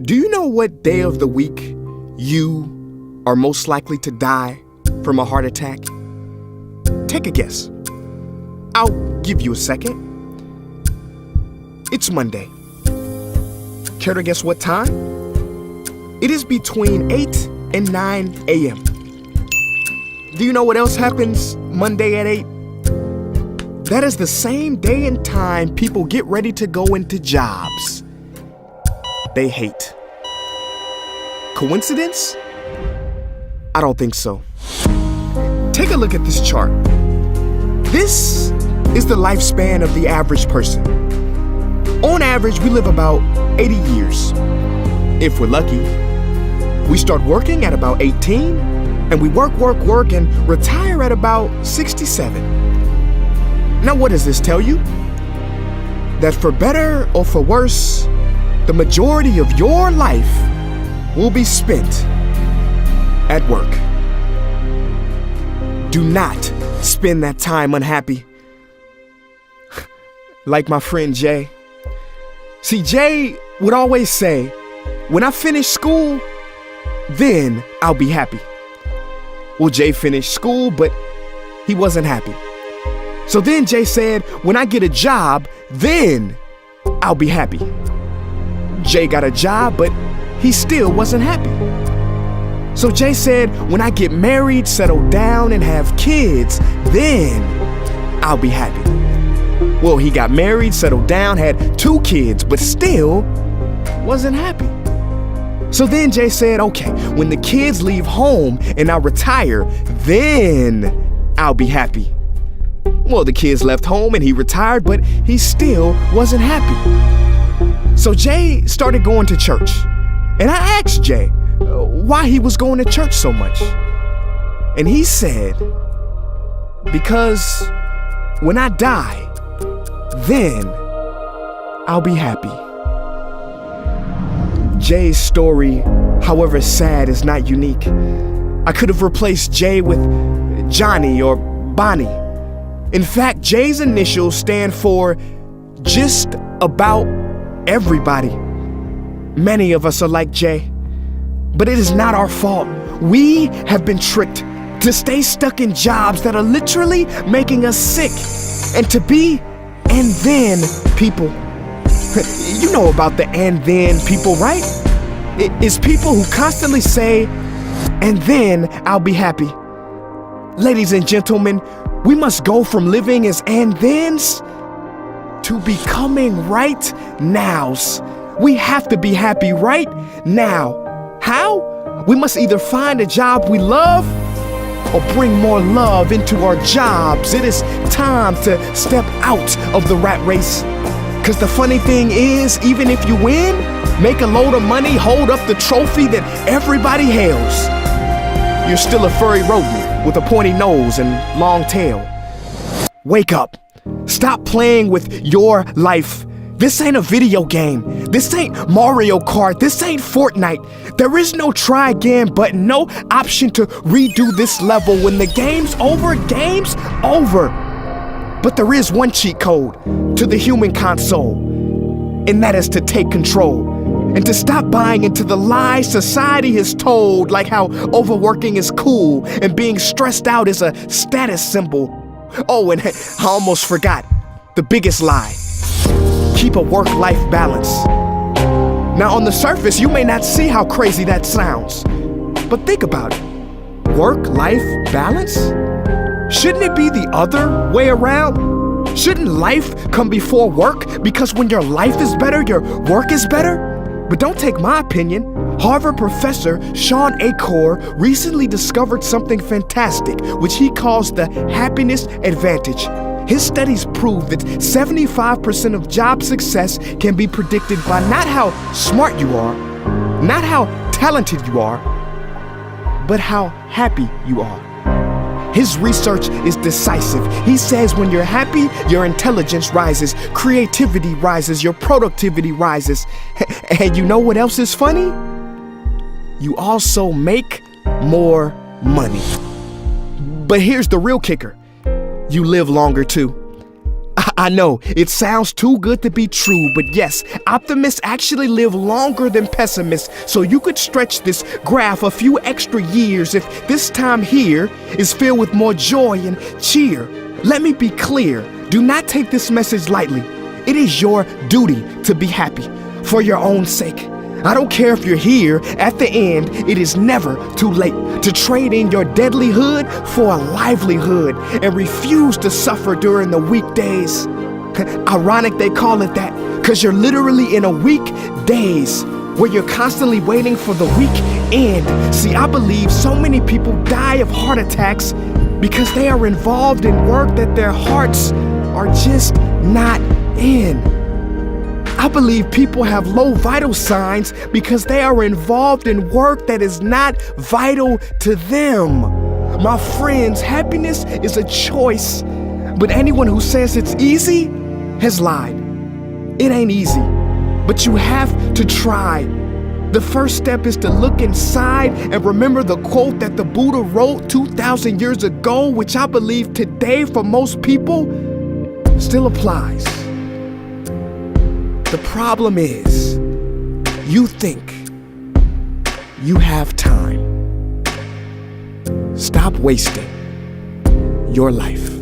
Do you know what day of the week you are most likely to die from a heart attack? Take a guess. I'll give you a second. It's Monday. Care to guess what time? It is between 8 and 9 a.m. Do you know what else happens Monday at 8? That is the same day and time people get ready to go into jobs they hate. Coincidence? I don't think so. Take a look at this chart. This is the lifespan of the average person. On average, we live about 80 years. If we're lucky, we start working at about 18, and we work, and retire at about 67. Now, what does this tell you? That for better or for worse, the majority of your life will be spent at work. Do not spend that time unhappy. Like my friend Jay. See, Jay would always say, when I finish school, then I'll be happy. Well, Jay finished school, but he wasn't happy. So then Jay said, when I get a job, then I'll be happy. Jay got a job, but he still wasn't happy. So Jay said, when I get married, settle down, and have kids, then I'll be happy. Well, he got married, settled down, had 2 kids, but still wasn't happy. So then Jay said, okay, when the kids leave home and I retire, then I'll be happy. Well, the kids left home and he retired, but he still wasn't happy. So Jay started going to church. And I asked Jay why he was going to church so much. And he said, because when I die, then I'll be happy. Jay's story, however sad, is not unique. I could have replaced Jay with Johnny or Bonnie. In fact, Jay's initials stand for just about everybody. Many of us are like Jay, but it is not our fault. We have been tricked to stay stuck in jobs that are literally making us sick and to be and then people. You know about the and then people, right? It's people who constantly say, and then I'll be happy. Ladies and gentlemen, we must go from living as and thens to becoming right nows. We have to be happy right now. How? We must either find a job we love or bring more love into our jobs. It is time to step out of the rat race. Because the funny thing is, even if you win, make a load of money, hold up the trophy that everybody hails, you're still a furry rodent with a pointy nose and long tail. Wake up. Stop playing with your life. This ain't a video game. This ain't Mario Kart. This ain't Fortnite. There is no try again button, no option to redo this level. When the game's over, game's over. But there is one cheat code to the human console, and that is to take control and to stop buying into the lies society has told, like how overworking is cool and being stressed out is a status symbol. Oh, and I almost forgot the biggest lie. Keep a work-life balance. Now, on the surface, you may not see how crazy that sounds, but think about it. Work-life balance? Shouldn't it be the other way around? Shouldn't life come before work? Because when your life is better, your work is better? But don't take my opinion. Harvard professor Sean Achor recently discovered something fantastic, which he calls the happiness advantage. His studies prove that 75% of job success can be predicted by not how smart you are, not how talented you are, but how happy you are. His research is decisive. He says when you're happy, your intelligence rises, creativity rises, your productivity rises. And you know what else is funny? You also make more money. But here's the real kicker. You live longer too. I know, it sounds too good to be true, but yes, optimists actually live longer than pessimists, so you could stretch this graph a few extra years if this time here is filled with more joy and cheer. Let me be clear, do not take this message lightly. It is your duty to be happy for your own sake. I don't care if you're here at the end, it is never too late to trade in your deadlyhood for a livelihood and refuse to suffer during the weekdays. Ironic they call it that, because you're literally in a weekdays where you're constantly waiting for the weekend. See, I believe so many people die of heart attacks because they are involved in work that their hearts are just not in. I believe people have low vital signs because they are involved in work that is not vital to them. My friends, happiness is a choice, but anyone who says it's easy has lied. It ain't easy, but you have to try. The first step is to look inside and remember the quote that the Buddha wrote 2,000 years ago, which I believe today for most people still applies. The problem is, you think you have time. Stop wasting your life.